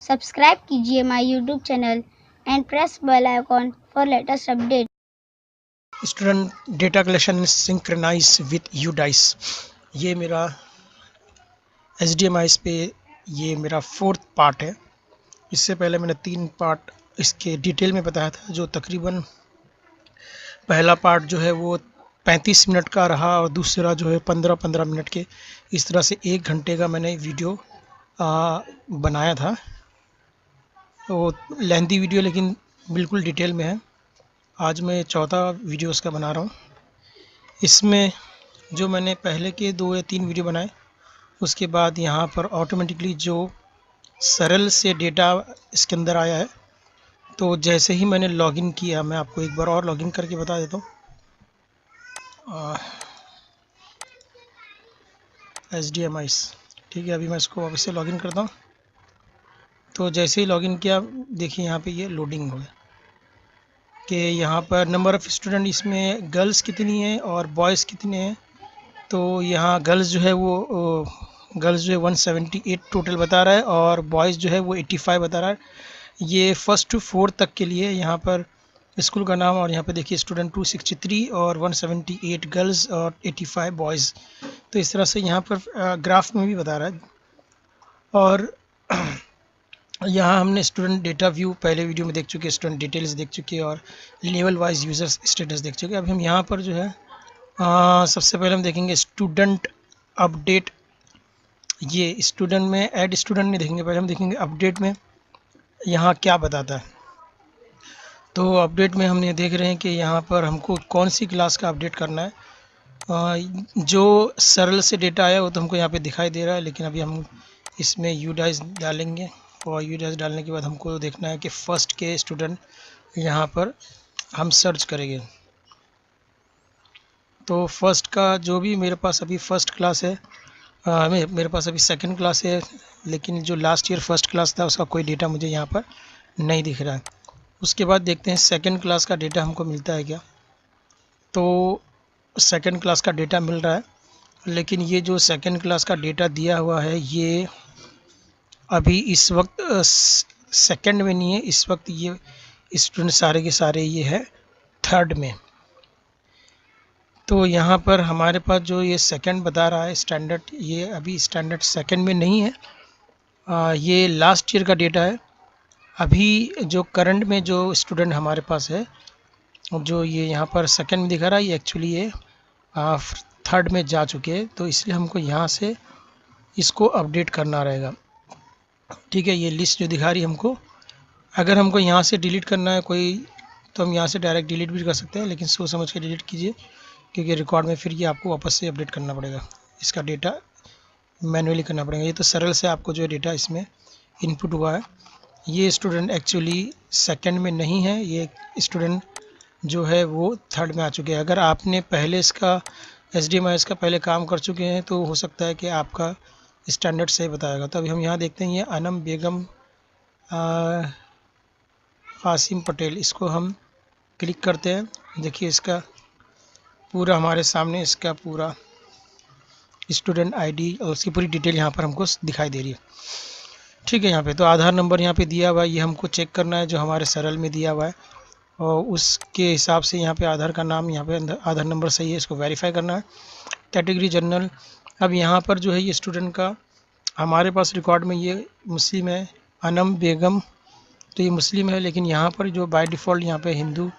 Subscribe कीजिए my YouTube channel and press bell icon for latest update. Student data collection synchronise with UDICE। ये मेरा HDMI पे ये मेरा 4th पार्ट है। इससे पहले मैंने 3 पार्ट इसके डिटेल में बताया था, जो तकरीबन पहला पार्ट जो है वो 35 मिनट का रहा और दूसरा जो है 15-15 मिनट के। इस तरह से 1 घंटे का मैंने वीडियो बनाया था। तो लेंथी वीडियो लेकिन बिल्कुल डिटेल में है। आज मैं चौथा वीडियो उसका बना रहा हूँ। इसमें जो मैंने पहले के 2 या 3 वीडियो बनाए, उसके बाद यहाँ पर ऑटोमेटिकली जो सरल से डेटा इसके अंदर आया है। तो जैसे ही मैंने लॉगिन किया, मैं आपको एक बार और लॉगिन करके बता देता हूँ। HDMI, ठीक है। अभी मैं इसको वापस से लॉगिन करता हूँ। तो जैसे ही लॉगिन किया, देखिए यहाँ पे ये लोडिंग हो गया कि यहाँ पर नंबर ऑफ़ स्टूडेंट इसमें गर्ल्स कितनी है और बॉयज़ कितने हैं। तो यहाँ गर्ल्स जो है वो 178 टोटल बता रहा है और बॉयज़ जो है वो 85 बता रहा है। ये 1st to 4th तक के लिए यहाँ पर स्कूल का नाम, और यहाँ पे देखिए स्टूडेंट 263 और 178 गर्ल्स और 85 बॉयज़। तो इस तरह से यहाँ पर ग्राफ में भी बता रहा है। और यहाँ हमने स्टूडेंट डेटा व्यू पहले वीडियो में देख चुके, स्टूडेंट डिटेल्स देख चुके और लेवल वाइज यूज़र्स स्टेटस देख चुके। अभी हम यहाँ पर जो है सबसे पहले हम देखेंगे स्टूडेंट अपडेट। ये स्टूडेंट में ऐड स्टूडेंट नहीं देखेंगे, पहले हम देखेंगे अपडेट में यहाँ क्या बताता है। तो अपडेट में हमने देख रहे हैं कि यहाँ पर हमको कौन सी क्लास का अपडेट करना है। जो सरल से डेटा आया वो तो हमको यहाँ पे दिखाई दे रहा है, लेकिन अभी हम इसमें UDICE डालेंगे और UDICE डालने के बाद हमको देखना है कि फ़र्स्ट के स्टूडेंट यहाँ पर हम सर्च करेंगे। तो फर्स्ट का जो भी मेरे पास अभी फ़र्स्ट क्लास है, मेरे पास अभी सेकंड क्लास है, लेकिन जो लास्ट ईयर फर्स्ट क्लास था उसका कोई डेटा मुझे यहाँ पर नहीं दिख रहा है। उसके बाद देखते हैं सेकंड क्लास का डेटा हमको मिलता है क्या। तो सेकंड क्लास का डेटा मिल रहा है, लेकिन ये जो सेकंड क्लास का डेटा दिया हुआ है ये अभी इस वक्त सेकंड में नहीं है। इस वक्त ये स्टूडेंट सारे के सारे ये है 3rd में। तो यहाँ पर हमारे पास जो ये सेकंड बता रहा है स्टैंडर्ड, ये अभी स्टैंडर्ड सेकंड में नहीं है। ये लास्ट ईयर का डेटा है। अभी जो करंट में जो स्टूडेंट हमारे पास है, जो ये यहाँ पर सेकंड में दिखा रहा है, ये एक्चुअली ये 3rd में जा चुके हैं। तो इसलिए हमको यहाँ से इसको अपडेट करना रहेगा, ठीक है। ये लिस्ट जो दिखा रही है हमको, अगर हमको यहाँ से डिलीट करना है कोई, तो हम यहाँ से डायरेक्ट डिलीट भी कर सकते हैं, लेकिन सोच समझ के डिलीट कीजिए, क्योंकि रिकॉर्ड में फिर ये आपको वापस से अपडेट करना पड़ेगा, इसका डेटा मैन्युअली करना पड़ेगा। ये तो सरल से आपको जो डेटा इसमें इनपुट हुआ है, ये स्टूडेंट एक्चुअली सेकंड में नहीं है, ये स्टूडेंट जो है वो 3rd में आ चुके हैं। अगर आपने पहले इसका HDMI का पहले काम कर चुके हैं तो हो सकता है कि आपका स्टैंडर्ड सही बताएगा। तो अभी हम यहाँ देखते हैं, ये अनम बेगम कासिम पटेल, इसको हम क्लिक करते हैं। देखिए इसका पूरा हमारे सामने इसका पूरा स्टूडेंट ID और उसकी पूरी डिटेल यहाँ पर हमको दिखाई दे रही है, ठीक है। यहाँ पे तो आधार नंबर यहाँ पे दिया हुआ है, ये हमको चेक करना है जो हमारे सरल में दिया हुआ है, और उसके हिसाब से यहाँ पे आधार का नाम, यहाँ पे आधार नंबर सही है, इसको वेरीफाई करना है। Category general. अब यहाँ पर जो है ये स्टूडेंट का हमारे पास रिकॉर्ड में ये मुस्लिम है, अनम बेगम, तो ये मुस्लिम है, लेकिन यहाँ पर जो बाय डिफ़ॉल्ट यहाँ पे हिंदू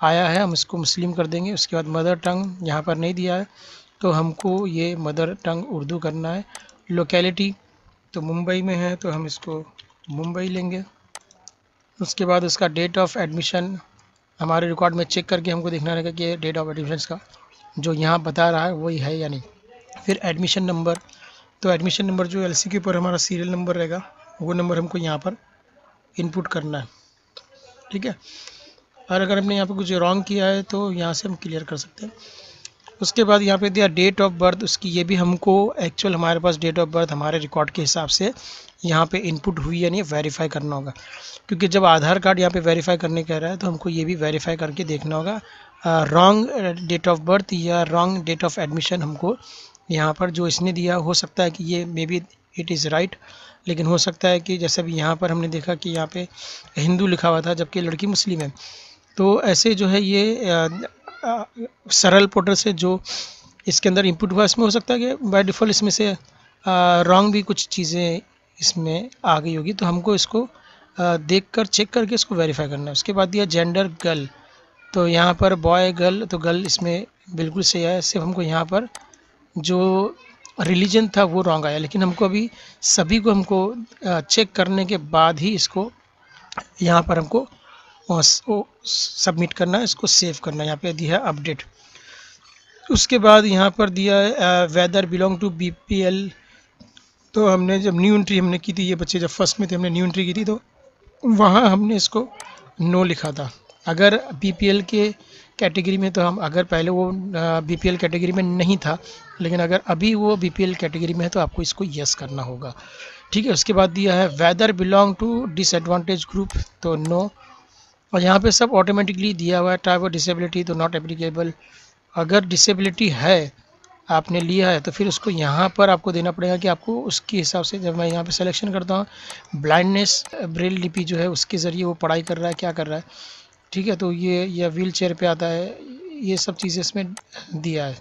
आया है, हम इसको मुस्लिम कर देंगे। उसके बाद मदर टंग यहाँ पर नहीं दिया है, तो हमको ये मदर टंग उर्दू करना है। लोकेलिटी तो मुंबई में है, तो हम इसको मुंबई लेंगे। उसके बाद उसका डेट ऑफ एडमिशन हमारे रिकॉर्ड में चेक करके हमको देखना रहेगा कि डेट ऑफ एडमिशन का जो यहाँ बता रहा है वही है या नहीं। फिर एडमिशन नंबर, तो एडमिशन नंबर जो LC के ऊपर हमारा सीरियल नंबर रहेगा, वो नंबर हमको यहाँ पर इनपुट करना है, ठीक है। और अगर हमने यहाँ पर कुछ रॉन्ग किया है तो यहाँ से हम क्लियर कर सकते हैं। उसके बाद यहाँ पे दिया डेट ऑफ बर्थ, उसकी ये भी हमको एक्चुअल हमारे पास डेट ऑफ बर्थ हमारे रिकॉर्ड के हिसाब से यहाँ पे इनपुट हुई या नहीं वेरीफाई करना होगा, क्योंकि जब आधार कार्ड यहाँ पे वेरीफाई करने कह रहा है तो हमको ये भी वेरीफाई करके देखना होगा। रॉन्ग डेट ऑफ बर्थ या रॉन्ग डेट ऑफ एडमिशन हमको यहाँ पर जो इसने दिया, हो सकता है कि ये may be it is right. लेकिन हो सकता है कि जैसे अभी यहाँ पर हमने देखा कि यहाँ पे हिंदू लिखा हुआ था जबकि लड़की मुस्लिम है, तो ऐसे जो है ये सरल पोर्टल से जो इसके अंदर इनपुट हुआ इसमें हो सकता है कि बाय डिफ़ॉल्ट इसमें से रॉन्ग भी कुछ चीज़ें इसमें आ गई होगी, तो हमको इसको देख कर चेक करके इसको वेरीफाई करना है। उसके बाद दिया जेंडर गर्ल, तो यहाँ पर बॉय गर्ल, तो गर्ल इसमें बिल्कुल सही है, सिर्फ हमको यहाँ पर जो रिलीजन था वो रॉन्ग आया, लेकिन हमको अभी सभी को हमको चेक करने के बाद ही इसको यहाँ पर हमको सबमिट करना है, इसको सेव करना है। यहाँ पे दिया है अपडेट। उसके बाद यहाँ पर दिया है वेदर बिलोंग टू बीपीएल, तो हमने जब न्यू एंट्री हमने की थी, ये बच्चे जब फर्स्ट में थे हमने न्यू एंट्री की थी, तो वहाँ हमने इसको नो लिखा था। अगर बीपीएल के कैटेगरी में, तो हम अगर पहले वो बीपीएल कैटेगरी में नहीं था, लेकिन अगर अभी वो बीपीएल कैटेगरी में है तो आपको इसको यस करना होगा, ठीक है। उसके बाद दिया है whether belong to disadvantage group, तो नो। और यहाँ पे सब ऑटोमेटिकली दिया हुआ है। टाइप ऑफ डिसेबिलिटी तो नॉट एप्लीकेबल। अगर डिसेबिलिटी है आपने लिया है तो फिर उसको यहाँ पर आपको देना पड़ेगा कि आपको उसके हिसाब से, जब मैं यहाँ पे सिलेक्शन करता हूँ ब्लाइंडनेस ब्रेल लिपि जो है उसके ज़रिए वो पढ़ाई कर रहा है, क्या कर रहा है, ठीक है, तो ये व्हील चेयर पे आता है, ये सब चीज़ें इसमें दिया है।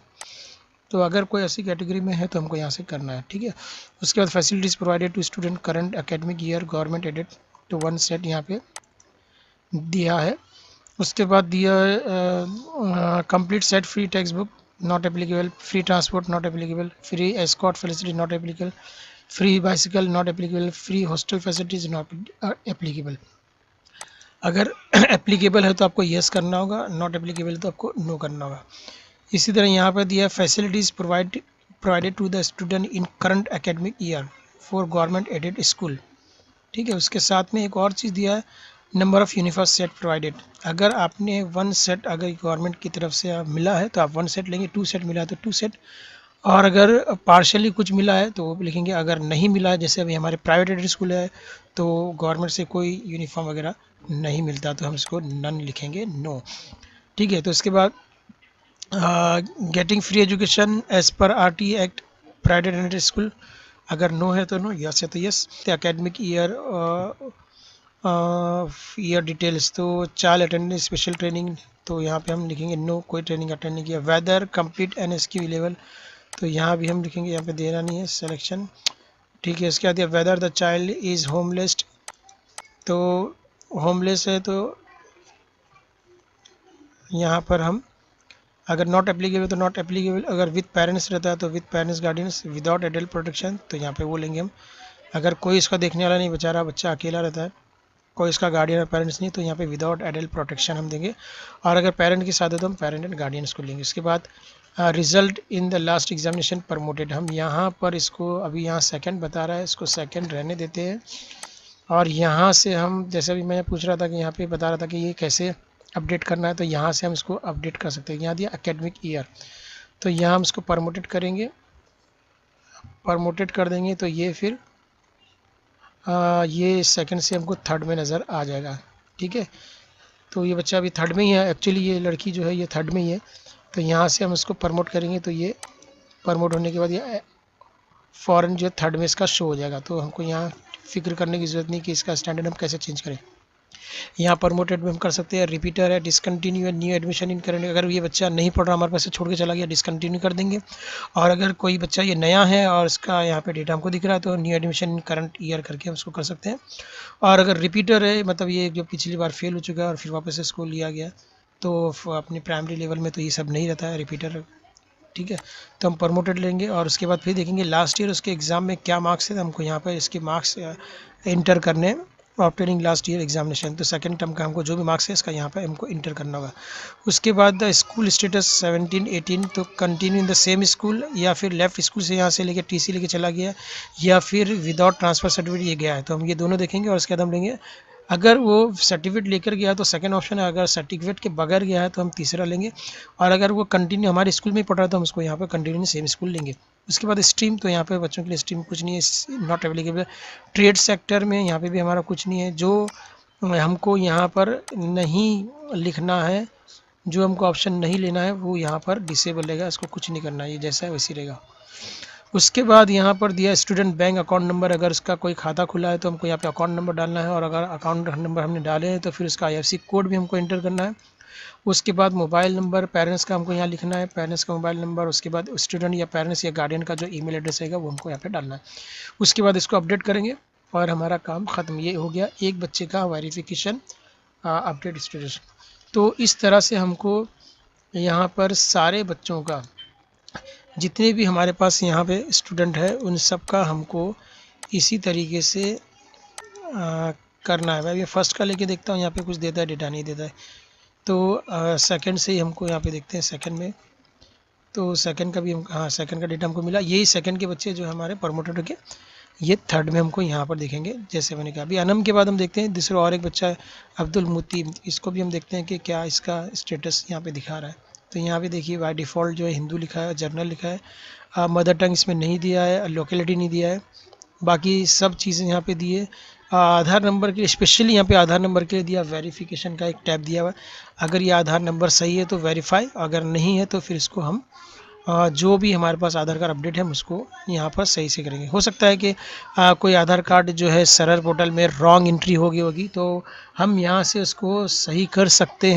तो अगर कोई ऐसी कैटेगरी में है तो हमको यहाँ से करना है, ठीक है। उसके बाद facilities provided to student current academic year government aided to 1 set यहाँ पे दिया है। उसके बाद दिया complete set free text book not applicable, free transport not applicable, free escort facility not applicable, free bicycle not applicable, free hostel facilities not applicable. अगर applicable है तो आपको येस करना होगा, नॉट एप्लीकेबल तो आपको नो करना होगा। इसी तरह यहाँ पर दिया facilities provided to the student in current academic year for government aided school, ठीक है। उसके साथ में एक और चीज़ दिया है number of uniform set provided. अगर आपने 1 सेट अगर गवर्नमेंट की तरफ से मिला है तो आप 1 सेट लेंगे, 2 सेट मिला है तो 2 सेट, और अगर पार्शली कुछ मिला है तो वो लिखेंगे। अगर नहीं मिला है, जैसे अभी हमारे प्राइवेट एडेड स्कूल है तो गवर्नमेंट से कोई यूनिफॉर्म वगैरह नहीं मिलता, तो हम इसको नन लिखेंगे, नो, ठीक है। तो इसके बाद getting free education as per RT act private aided school, अगर नो है तो नो, यस है तो यस। एकेडमिक ईयर डिटेल्स, तो चाइल्ड अटेंडेंस स्पेशल ट्रेनिंग, तो यहाँ पे हम लिखेंगे नो, कोई ट्रेनिंग अटेंड नहीं किया। वेदर कंप्लीट NSQ लेवल, तो यहाँ भी हम लिखेंगे, यहाँ पे देना नहीं है सिलेक्शन, ठीक है। इसके बाद whether the child is homeless, तो होमलेस है तो यहाँ पर हम अगर नॉट एप्लीकेबल तो नॉट एप्लीकेबल, अगर विद पेरेंट्स रहता है तो with parents guardians, without adult protection, तो यहाँ पे वो लेंगे हम। अगर कोई इसका देखने वाला नहीं, बेचारा बच्चा अकेला रहता है, कोई इसका गार्डियन और पेरेंट्स नहीं, तो यहाँ पे विदाउट एडल्ट प्रोटेक्शन हम देंगे। और अगर पेरेंट के साथ है तो हम पेरेंट एंड गार्डियंस को लेंगे। उसके बाद result in the last examination promoted, हम यहाँ पर इसको अभी यहाँ सेकंड बता रहा है, इसको सेकंड रहने देते हैं। और यहाँ से हम, जैसे अभी मैं पूछ रहा था कि यहाँ पे बता रहा था कि ये कैसे अपडेट करना है, तो यहाँ से हम इसको अपडेट कर सकते हैं। यहाँ दिया एकेडमिक ईयर, तो यहाँ हम इसको प्रमोटेड करेंगे, प्रमोटेड कर देंगे तो ये फिर ये सेकंड से हमको थर्ड में नज़र आ जाएगा, ठीक है। तो ये बच्चा अभी थर्ड में ही है, एक्चुअली ये लड़की जो है ये थर्ड में ही है, तो यहाँ से हम इसको प्रमोट करेंगे तो ये प्रमोट होने के बाद ये फॉरेन जो थर्ड में इसका शो हो जाएगा। तो हमको यहाँ फिक्र करने की ज़रूरत नहीं कि इसका स्टैंडर्ड हम कैसे चेंज करें। यहाँ प्रमोटेड में हम कर सकते हैं। रिपीटर है, डिसकंटिन्यू है, न्यू एडमिशन इन करेंगे, अगर ये बच्चा नहीं पढ़ रहा हमारे पास से छोड़ के चला गया, डिसकंटिन्यू कर देंगे। और अगर कोई बच्चा ये नया है और इसका यहाँ पे डेटा हमको दिख रहा है तो new admission in current year करके हम उसको कर सकते हैं। और अगर रिपीटर है, मतलब ये जो पिछली बार फेल हो चुका है और फिर वापस इसको लिया गया, तो अपने प्राइमरी लेवल में तो ये सब नहीं रहता है रिपीटर, ठीक है। तो हम प्रमोटेड लेंगे और उसके बाद फिर देखेंगे लास्ट ईयर उसके एग्ज़ाम में क्या मार्क्स है, हमको यहाँ पर इसके मार्क्स इंटर करने ऑब्टेनिंग लास्ट ईयर एग्जामिनेशन, तो सेकंड टर्म का हमको जो भी मार्क्स है इसका यहाँ पे हमको इंटर करना होगा। उसके बाद द स्कूल स्टेटस 17-18, तो continue in the same school, या फिर लेफ्ट स्कूल से यहाँ से लेके TC लेके चला गया, या फिर विदाउट ट्रांसफ़र सर्टिफिकेट ये गया है, तो हम ये दोनों देखेंगे। और उसके बाद हम लेंगे, अगर वो सर्टिफिकेट लेकर गया तो सेकंड ऑप्शन है, अगर सर्टिफिकेट के बगैर गया है तो हम तीसरा लेंगे। और अगर वो कंटिन्यू हमारे स्कूल में ही पढ़ रहा है तो हम उसको यहाँ पर कंटिन्यू सेम स्कूल लेंगे। उसके बाद स्ट्रीम, तो यहाँ पे बच्चों के लिए स्ट्रीम कुछ नहीं है, नॉट एप्लीकेबल। ट्रेड सेक्टर में यहाँ पे भी हमारा कुछ नहीं है, जो हमको यहाँ पर नहीं लिखना है, जो हमको ऑप्शन नहीं लेना है वो यहाँ पर डिसेबल रहेगा, इसको कुछ नहीं करना है, ये जैसा है वैसे रहेगा। उसके बाद यहाँ पर दिया स्टूडेंट बैंक अकाउंट नंबर, अगर उसका कोई खाता खुला है तो हमको यहाँ पे अकाउंट नंबर डालना है, और अगर अकाउंट नंबर हमने डाले हैं तो फिर उसका IFSC कोड भी हमको एंटर करना है। उसके बाद मोबाइल नंबर पेरेंट्स का हमको यहाँ लिखना है, पेरेंट्स का मोबाइल नंबर, उसके बाद स्टूडेंट या पेरेंट्स या गार्डियन का जो ईमेल एड्रेस रहेगा वो हमको यहाँ पे डालना है। उसके बाद इसको अपडेट करेंगे और हमारा काम ख़त्म। ये हो गया एक बच्चे का वेरिफिकेशन अपडेट स्टेटस। तो इस तरह से हमको यहाँ पर सारे बच्चों का, जितने भी हमारे पास यहाँ पे स्टूडेंट है, उन सब का हमको इसी तरीके से करना है। मैं ये फर्स्ट का लेके देखता हूँ, यहाँ पे कुछ देता है, डेटा नहीं देता है। तो सेकंड से ही हमको यहाँ पे देखते हैं सेकंड में, तो सेकंड का भी हम, हाँ सेकंड का डेटा हमको मिला। यही सेकंड के बच्चे जो हमारे प्रमोटेड के, ये थर्ड में हमको यहाँ पर दिखेंगे। जैसे मैंने कहा, अभी अनम के बाद हम देखते हैं दूसरा और एक बच्चा है अब्दुल मुती, इसको भी हम देखते हैं कि क्या इसका स्टेटस यहाँ पे दिखा रहा है। तो यहाँ पे देखिए बाय डिफ़ॉल्ट जो है हिंदू लिखा है, जर्नल लिखा है, मदर टंग इसमें नहीं दिया है, लोकेलिटी नहीं दिया है, बाकी सब चीज़ें यहाँ पे दिए। आधार नंबर के, स्पेशली यहाँ पे आधार नंबर के लिए दिया, वेरिफिकेशन का एक टैब दिया हुआ है। अगर ये आधार नंबर सही है तो वेरीफाई, अगर नहीं है तो फिर इसको हम जो भी हमारे पास आधार कार्ड अपडेट है उसको यहाँ पर सही से करेंगे। हो सकता है कि कोई आधार कार्ड जो है सरर पोर्टल में रॉन्ग एंट्री हो गई होगी, तो हम यहाँ से उसको सही कर सकते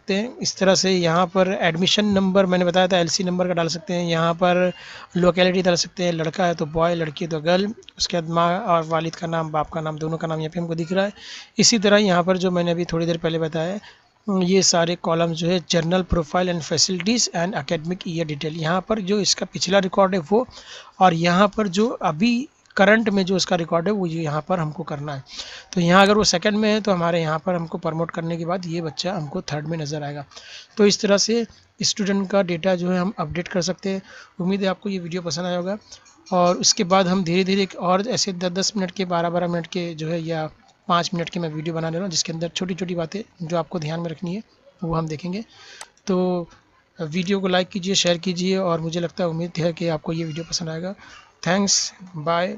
हैं, इस तरह से। यहाँ पर एडमिशन नंबर मैंने बताया था, LC नंबर का डाल सकते हैं। यहाँ पर लोकेलिटी डाल सकते हैं, लड़का है तो बॉय, लड़की है तो गर्ल। उसके बाद माँ और वालिद का नाम, बाप का नाम, दोनों का नाम यहाँ पे हमको दिख रहा है। इसी तरह यहाँ पर जो मैंने अभी थोड़ी देर पहले बताया, ये सारे कॉलम जो है journal profile and facilities and academic year detail, यहाँ पर जो इसका पिछला रिकॉर्ड है वो, और यहाँ पर जो अभी करंट में जो इसका रिकॉर्ड है वो ये यहाँ पर हमको करना है। तो यहाँ अगर वो सेकंड में है तो हमारे यहाँ पर हमको प्रमोट करने के बाद ये बच्चा हमको थर्ड में नज़र आएगा। तो इस तरह से स्टूडेंट का डेटा जो है हम अपडेट कर सकते हैं। उम्मीद है आपको ये वीडियो पसंद आया होगा, और उसके बाद हम धीरे धीरे और ऐसे 10-10 मिनट के, 12-12 मिनट के जो है, या 5 मिनट की मैं वीडियो बना ले रहा हूँ, जिसके अंदर छोटी छोटी बातें जो आपको ध्यान में रखनी है वो हम देखेंगे। तो वीडियो को लाइक कीजिए, शेयर कीजिए, और मुझे लगता है, उम्मीद है कि आपको ये वीडियो पसंद आएगा। Thanks, bye.